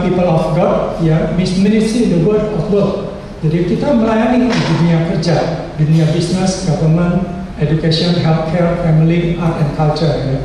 people of God, ya, ministry the word of God. Jadi kita melayani di dunia kerja, dunia bisnis, government, education, healthcare, family, art and culture. Ya.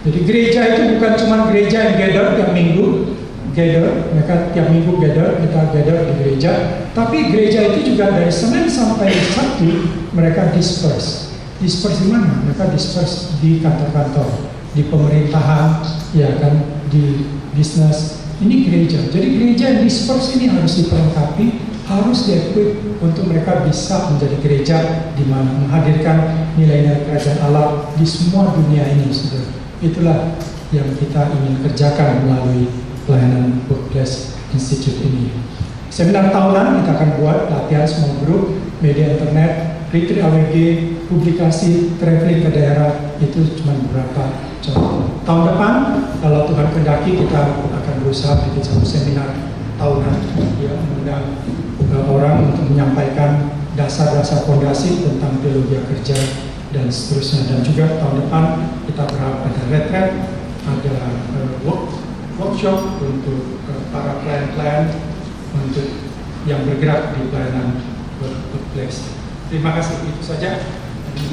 Jadi gereja itu bukan cuma gereja yang gather tiap minggu, mereka tiap minggu gather di gereja, tapi gereja itu juga dari Senin sampai Sabtu mereka disperse di mana? Mereka disperse di kantor-kantor, di pemerintahan, ya kan, di bisnis. Ini gereja. Jadi gereja yang disperse ini harus diperlengkapi, harus di-equip untuk mereka bisa menjadi gereja di mana menghadirkan nilai-nilai kerajaan Allah di semua dunia ini. Saudara. Itulah yang kita ingin kerjakan melalui pelayanan Workplace Institute ini. Seminar tahunan kita akan buat latihan small group, media internet, retreat AWG, publikasi, traveling ke daerah, itu cuma beberapa contoh. Tahun depan, kalau Tuhan kehendaki, kita akan berusaha bikin satu seminar tahunan, ya, mengundang orang untuk menyampaikan dasar-dasar fondasi tentang teologi kerja dan seterusnya. Dan juga tahun depan kita berharap ada retreat, ada workshop untuk para klien-klien untuk yang bergerak di pelayanan workplace. Terima kasih, itu saja.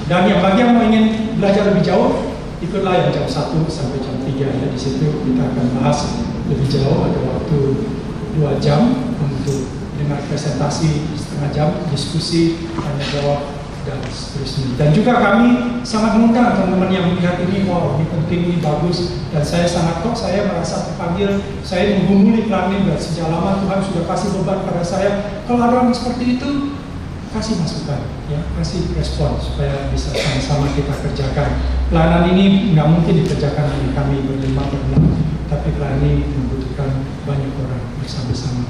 Dan yang bagi yang ingin belajar lebih jauh, ikutlah yang jam 1 sampai jam 3 ya. Di situ kita akan bahas lebih jauh, ada waktu 2 jam untuk dengar presentasi setengah jam, diskusi, tanya jawab dan seterusnya. Dan juga kami sangat mengundang teman-teman yang melihat ini, wow, ini penting, ini bagus, dan saya sangat kok saya merasa terpanggil, saya menggumuli planning dan sejak lama Tuhan sudah kasih beban pada saya. Kalau ada orang seperti itu, kasih masukan, ya, kasih respon supaya bisa sama-sama kita kerjakan. Pelayanan ini nggak mungkin dikerjakan hanya kami berlima, tapi pelayanan ini membutuhkan banyak orang bersama-sama.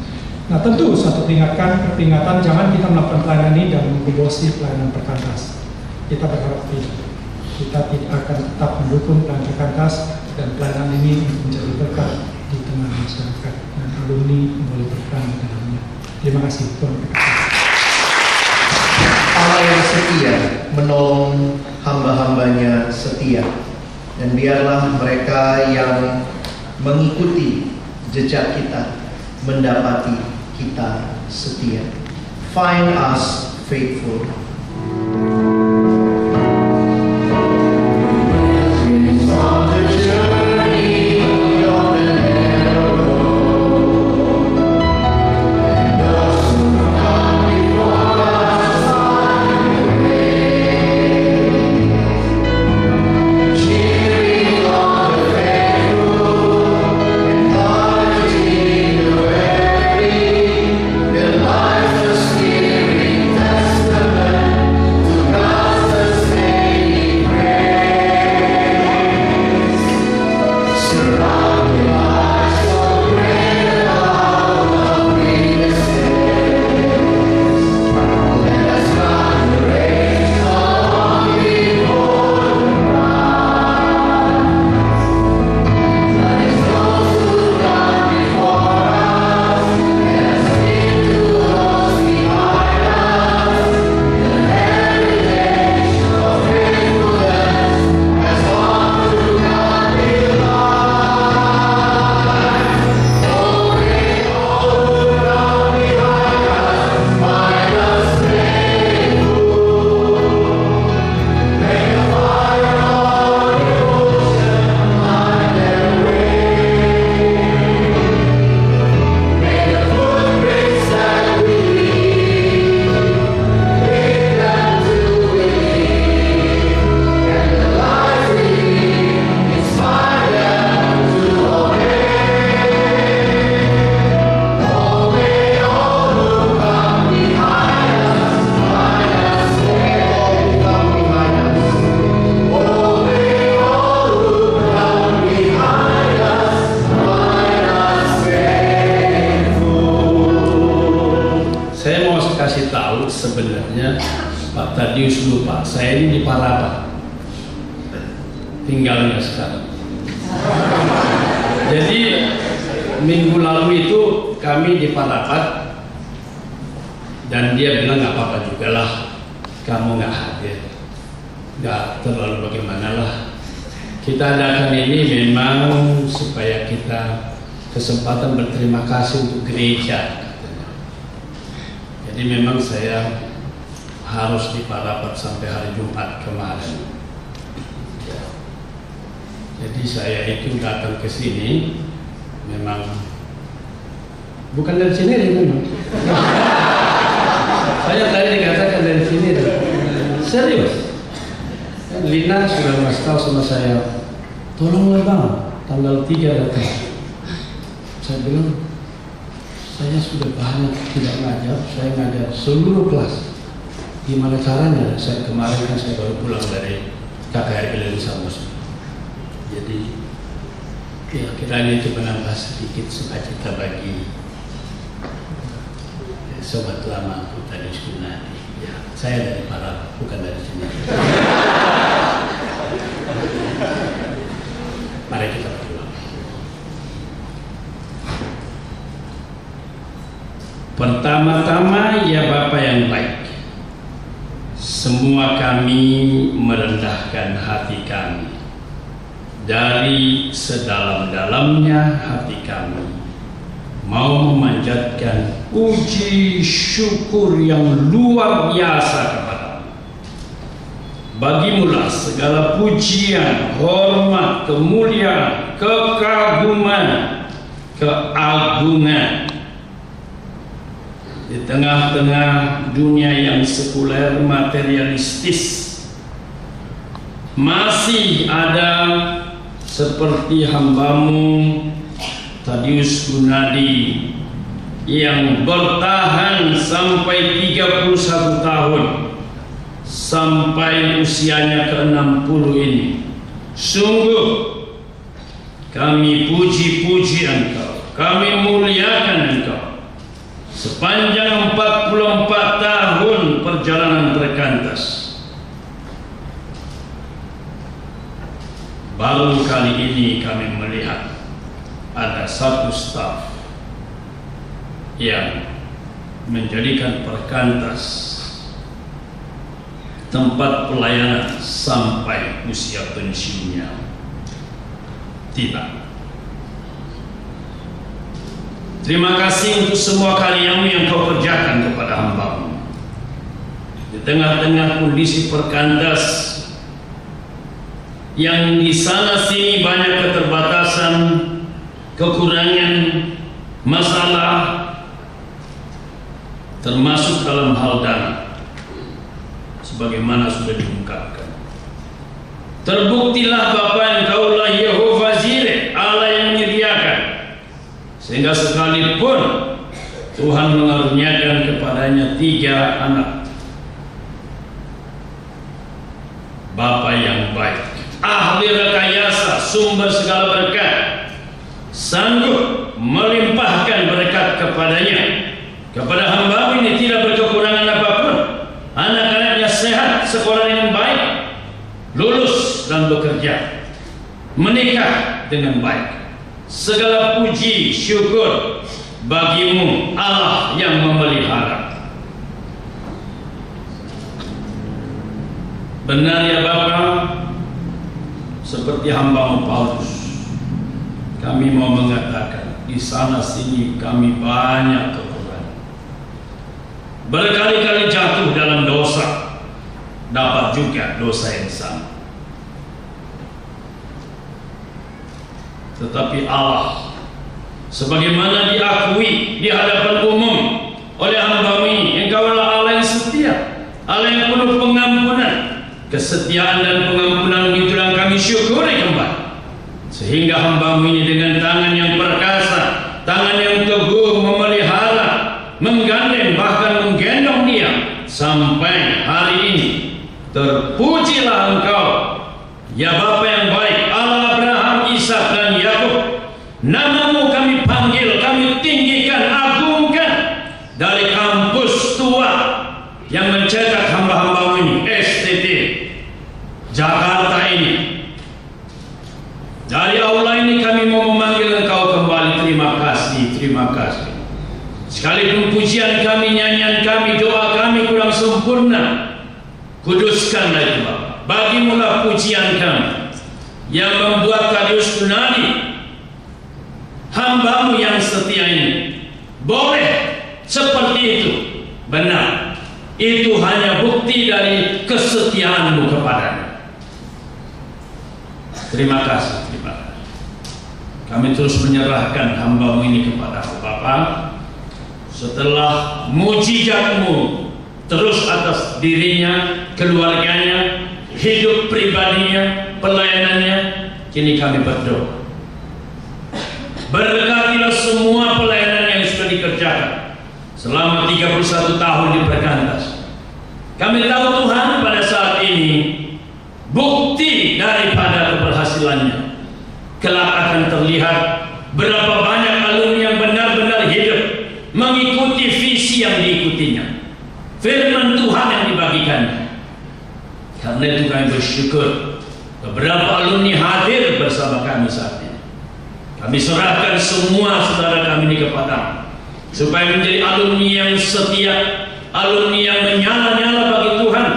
Nah, tentu satu peringatan, jangan kita melakukan pelayanan ini dan mengebosi pelayanan perkantas. Kita berharap tidak. Kita tidak akan tetap mendukung pelayanan perkantas dan pelayanan ini menjadi berkat di tengah masyarakat dan alumni boleh berperan di dalamnya. Terima kasih, Tuhan berkati. Allah yang setia menolong hamba-hambanya setia, dan biarlah mereka yang mengikuti jejak kita mendapati kita setia. Find us faithful. Sebenarnya Pak Tadius lupa, saya ini di Parapat tinggalnya sekarang. Jadi minggu lalu itu kami di Parapat, dan dia bilang nggak apa-apa juga lah kamu nggak hadir, nggak terlalu bagaimana lah. Kita adakan ini memang supaya kita kesempatan berterima kasih untuk gereja. Jadi memang saya harus di Parapat sampai hari Jumat kemarin. Jadi saya itu datang ke sini memang bukan dari sini memang. Saya tadi dikatakan dari sini, serius. Lina sudah ngasih tahu sama saya, tolonglah bang, tanggal 3 datang. Saya bilang, saya sudah banyak tidak ngajar, saya ngajar seluruh kelas. Gimana caranya? Saya kemarin kan saya baru pulang dari KKR Samus. Jadi ya kiranya itu menambah sedikit sukacita bagi sobat lama kita di Sunadi. Ya, saya dari Parapat, bukan dari sini. Mari kita berdoa. Pertama-tama, ya Bapa yang baik, semua kami merendahkan hati kami. Dari sedalam-dalamnya hati kami mau memanjatkan puji syukur yang luar biasa kepadamu. Bagimulah segala pujian, hormat, kemuliaan, kekaguman, keagungan. Di tengah-tengah dunia yang sekuler materialistis, masih ada seperti hambamu Tadius Gunadi yang bertahan sampai 31 tahun, sampai usianya ke-60 ini. Sungguh kami puji-puji Engkau, kami muliakan Engkau. Sepanjang 44 tahun perjalanan berkantas, baru kali ini kami melihat ada satu staf yang menjadikan perkantas tempat pelayanan sampai usia pensiunnya tiba. Terima kasih untuk semua karyamu yang kau kerjakan kepada hambamu. Di tengah-tengah kondisi perkantas yang di sana sini banyak keterbatasan, kekurangan, masalah, termasuk dalam hal dana, sebagaimana sudah diungkapkan. Terbuktilah Bapa Engkaulah Yehova Jireh, Allah yang menyediakan, sehingga sekalipun Tuhan mengaruniakan kepadanya 3 anak, Bapa yang baik, ahli rekayasa, sumber segala berkat, sanggup melimpahkan berkat kepadanya. Kepada hamba ini tidak berkekurangan apapun. Anak-anaknya sehat, sekolah dengan baik, lulus dan bekerja, menikah dengan baik. Segala puji syukur bagimu, Allah yang memelihara. Benar ya Bapa, seperti hamba Paulus, kami mau mengatakan di sana sini kami banyak kekurangan, berkali-kali jatuh dalam dosa, dapat juga dosa yang sama. Tetapi Allah, sebagaimana diakui di hadapan umum oleh hamba ini, Engkaulah Allah yang setia, Allah yang penuh pengampunan. Kesetiaan dan pengampunan itulah kami syukuri kembali, sehingga hamba-Mu ini dengan tangan yang perkasa, tangan yang teguh memelihara, menggandeng bahkan menggendong dia sampai hari ini. Terpujilah Engkau ya Bapa yang baik, Allah Abraham, Ishak dan Yakub. Nama-Mu kami panggil, kami tinggikan, agungkan dari kampus tua yang mencetak hamba-hamba-Mu ini, STT Jakarta ini. Dari aula ini kami mau memanggil Engkau kembali. Terima kasih, terima kasih. Sekalipun pujian kami, nyanyian kami, doa kami kurang sempurna, kuduskanlah itu Bapa. Bagimulah pujian kami yang membuat Tadius Gunadi hamba-Mu yang setia ini. Boleh seperti itu. Benar. Itu hanya bukti dari kesetiaan-Mu kepadanya. Terima kasih. Kami terus menyerahkan hamba-Mu ini kepada-Mu, Bapa. Setelah mujizat-Mu terus atas dirinya, keluarganya, hidup pribadinya, pelayanannya, kini kami berdoa, berkatilah semua pelayanan yang sudah dikerjakan selama 31 tahun di Perkantas. Kami tahu Tuhan, pada saat ini bukti daripada keberhasilannya kelak akan terlihat berapa banyak alumni yang benar-benar hidup mengikuti visi yang diikutinya, firman Tuhan yang dibagikannya. Karena itu kami bersyukur beberapa alumni hadir bersama kami saat ini. Kami serahkan semua saudara kami ini kepada-Mu, supaya menjadi alumni yang setia, alumni yang menyala-nyala bagi Tuhan,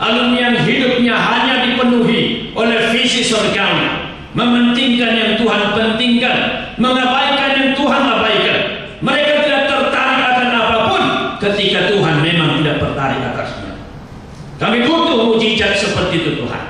alumni yang hidupnya hanya dipenuhi oleh visi surgawi, mementingkan yang Tuhan pentingkan, mengabaikan yang Tuhan abaikan. Mereka tidak tertarik akan apapun ketika Tuhan memang tidak tertarik atasnya. Kami butuh mujizat seperti itu Tuhan,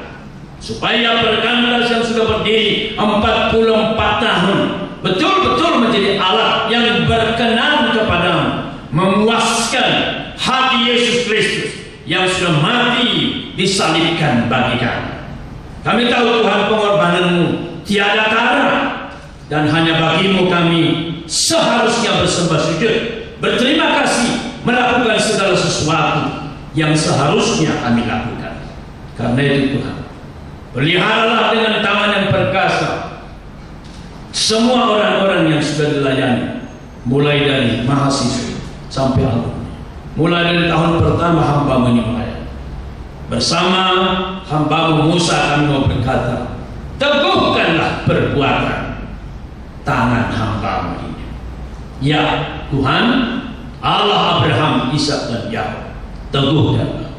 supaya Perkantas yang sudah berdiri 44 tahun betul-betul menjadi alat yang berkenan kepada-Mu, memuaskan hati Yesus Kristus yang sudah mati disalibkan bagi kami. Kami tahu Tuhan, pengorbanan-Mu tiada tara, dan hanya bagi-Mu kami seharusnya bersembah sujud, berterima kasih, melakukan segala sesuatu yang seharusnya kami lakukan. Karena itu Tuhan, peliharalah dengan tangan yang perkasa semua orang-orang yang sudah dilayani, mulai dari mahasiswa sampai alumni. Mulai dari tahun pertama hamba-Mu ini melayani, bersama hamba-Mu Musa kami mau berkata, teguhkanlah perbuatan tangan hamba-Mu ini. Ya Tuhan, Allah Abraham, Ishak dan Yakub, teguhkanlah,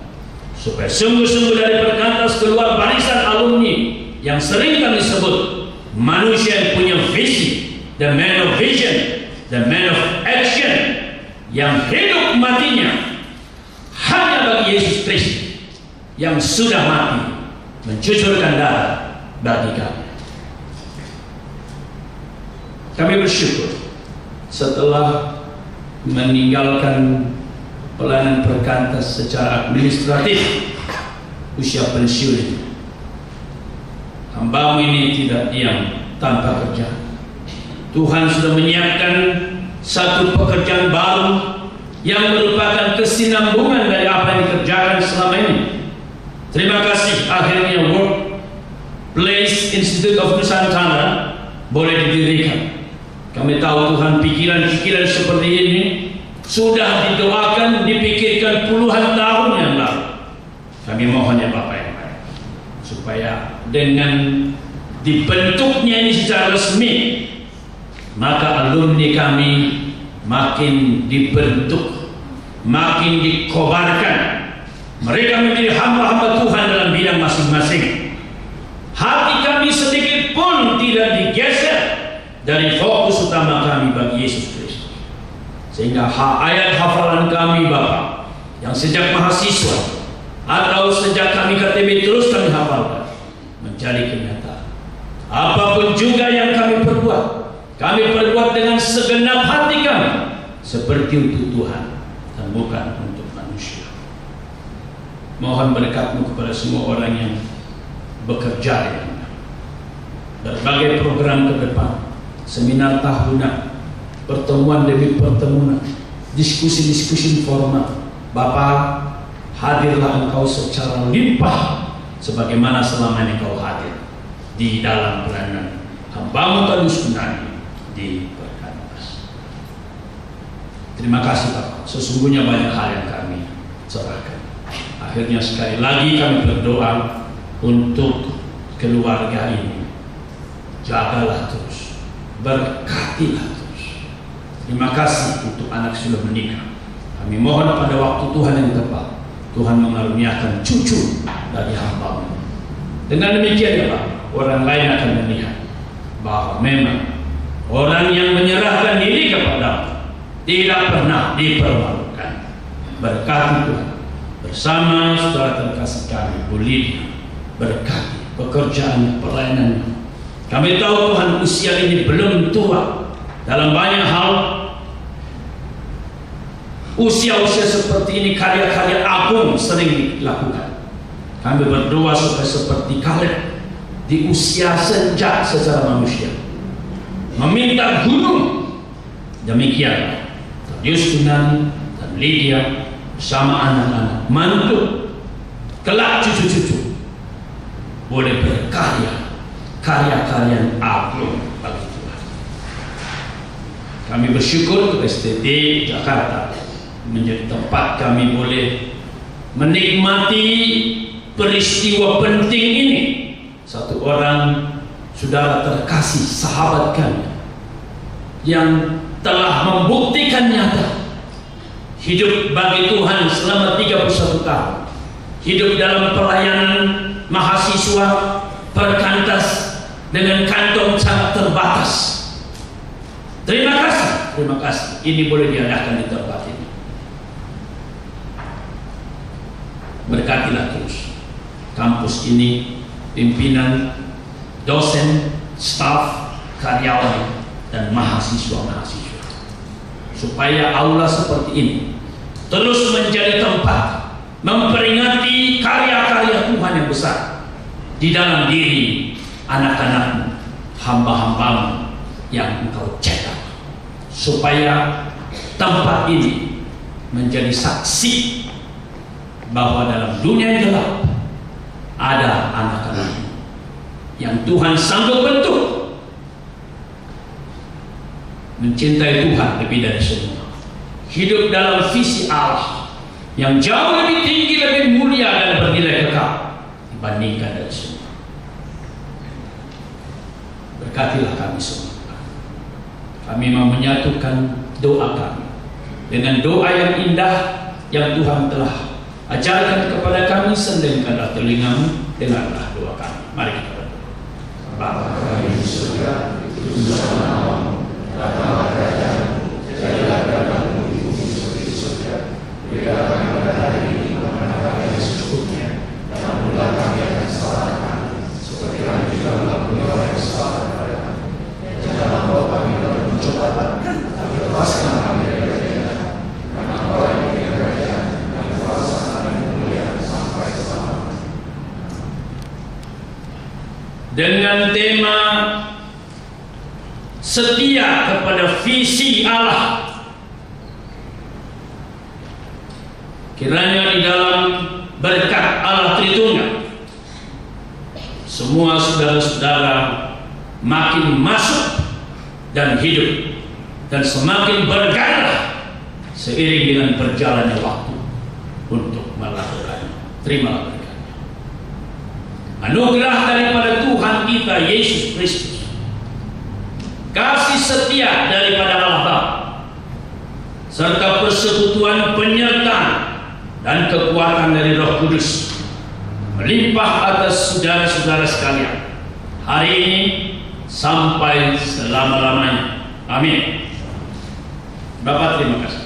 supaya sungguh-sungguh dari Perkantas keluar barisan alumni yang sering kami sebut manusia yang punya visi, the man of vision, the man of action, yang hidup matinya hanya bagi Yesus Kristus yang sudah mati mencucurkan darah bagi kami. Kami bersyukur setelah meninggalkan pelayanan Perkantas secara administratif, usia pensiun, hamba-Mu ini tidak diam tanpa kerja. Tuhan sudah menyiapkan satu pekerjaan baru yang merupakan kesinambungan dari apa yang dikerjakan selama ini. Terima kasih, akhirnya Workplace Institute of Nusantara boleh didirikan. Kami tahu Tuhan, pikiran-pikiran seperti ini sudah didoakan, dipikirkan puluhan tahun yang lalu. Kami mohon ya Bapak yang baik, supaya dengan dibentuknya ini secara resmi, maka alumni kami makin dibentuk, makin dikobarkan. Mereka menjadi hamba-hamba Tuhan dalam bidang masing-masing. Hati kami sedikit pun tidak digeser dari fokus utama kami bagi Yesus Kristus, sehingga ayat hafalan kami Bapak, yang sejak mahasiswa atau sejak kami KTB terus kami hafalkan, menjadi kenyataan. Apapun juga yang kami perbuat dengan segenap hati kami, seperti untuk Tuhan dan bukan untuk manusia. Mohon berkat-Mu kepada semua orang yang bekerja dengan berbagai program ke depan, seminar tahunan, pertemuan demi pertemuan, diskusi-diskusi informal. Bapak, hadirlah Engkau secara limpah sebagaimana selama ini Engkau hadir di dalam pelayanan hamba-Mu Tadus Gunadi di Perkantas. Terima kasih Bapak, sesungguhnya banyak hal yang kami serahkan. Akhirnya sekali lagi kami berdoa untuk keluarga ini. Jagalah terus, berkatilah terus. Terima kasih untuk anak sudah menikah. Kami mohon pada waktu Tuhan yang tepat, Tuhan mengaruniakan cucu dari hamba-Mu. Dengan demikian ya Pak, orang lain akan melihat bahwa memang Orang yang menyerahkan diri kepada tidak pernah dipermalukan. Berkati Tuhan bersama saudara terkasih kami Bu Lydia, berkati pekerjaan pelayanan. Kami tahu Tuhan usia ini belum tua dalam banyak hal. Usia-usia seperti ini karya-karya agung sering dilakukan. Kami berdoa supaya seperti Kaleb di usia senja secara manusia, meminta gunung. Demikian Tadius Yunani dan Lydia bersama anak-anak mantu kelak cucu-cucu boleh berkarya karya-karya yang agung bagi Tuhan. Kami bersyukur STT Jakarta menjadi tempat kami boleh menikmati peristiwa penting ini. Satu orang saudara terkasih, sahabat kami yang telah membuktikan nyata hidup bagi Tuhan selama 31 tahun, hidup dalam pelayanan mahasiswa perkantas dengan kantong sangat terbatas. Terima kasih ini boleh diadakan di tempat ini. Berkatilah terus kampus ini, pimpinan, dosen, staf, karyawan, dan mahasiswa-mahasiswa, supaya aula seperti ini terus menjadi tempat memperingati karya-karya Tuhan yang besar di dalam diri anak-anakmu, hamba-hambamu yang engkau cetak, supaya tempat ini menjadi saksi bahwa dalam dunia yang gelap ada anak-anak yang Tuhan sanggup bentuk mencintai Tuhan lebih dari semua, hidup dalam visi Allah yang jauh lebih tinggi, lebih mulia dan bernilai kekal dibandingkan dari semua. Berkatilah kami semua. Kami mau menyatukan doa kami dengan doa yang indah yang Tuhan telah ajarkan kepada kami. Sendengkanlah telingamu, dengarlah doa kami. Mari kita berdoa. Bapa kami di surga, dikuduskan namamu, datanglah kerajaanmu, jadilah kehendakmu di bumi seperti di surga. Berikanlah kami pada hari ini makanan kami yang secukupnya, dan ampunilah kami akan kesalahan kami, seperti kami juga mengampuni orang yang salah kepada kami. Dan janganlah bawa kami dalam pencobaan, tapi lepaskan kami dari kejahatan. Karena Engkau yang mempunyai kerajaan dan kuasa dan kemuliaan sampai selamanya. Dengan tema setia kepada visi Allah, kiranya di dalam berkat Allah Tritunggal semua saudara-saudara makin masuk dan hidup dan semakin bergairah seiring dengan berjalannya waktu untuk melakukannya. Terimalah berkatnya. Anugerah daripada Tuhan kita Yesus Kristus, kasih setia daripada Allah Bapa, serta persekutuan penyertaan dan kekuatan dari Roh Kudus melimpah atas saudara-saudara sekalian hari ini sampai selama-lamanya. Amin. Bapak terima kasih.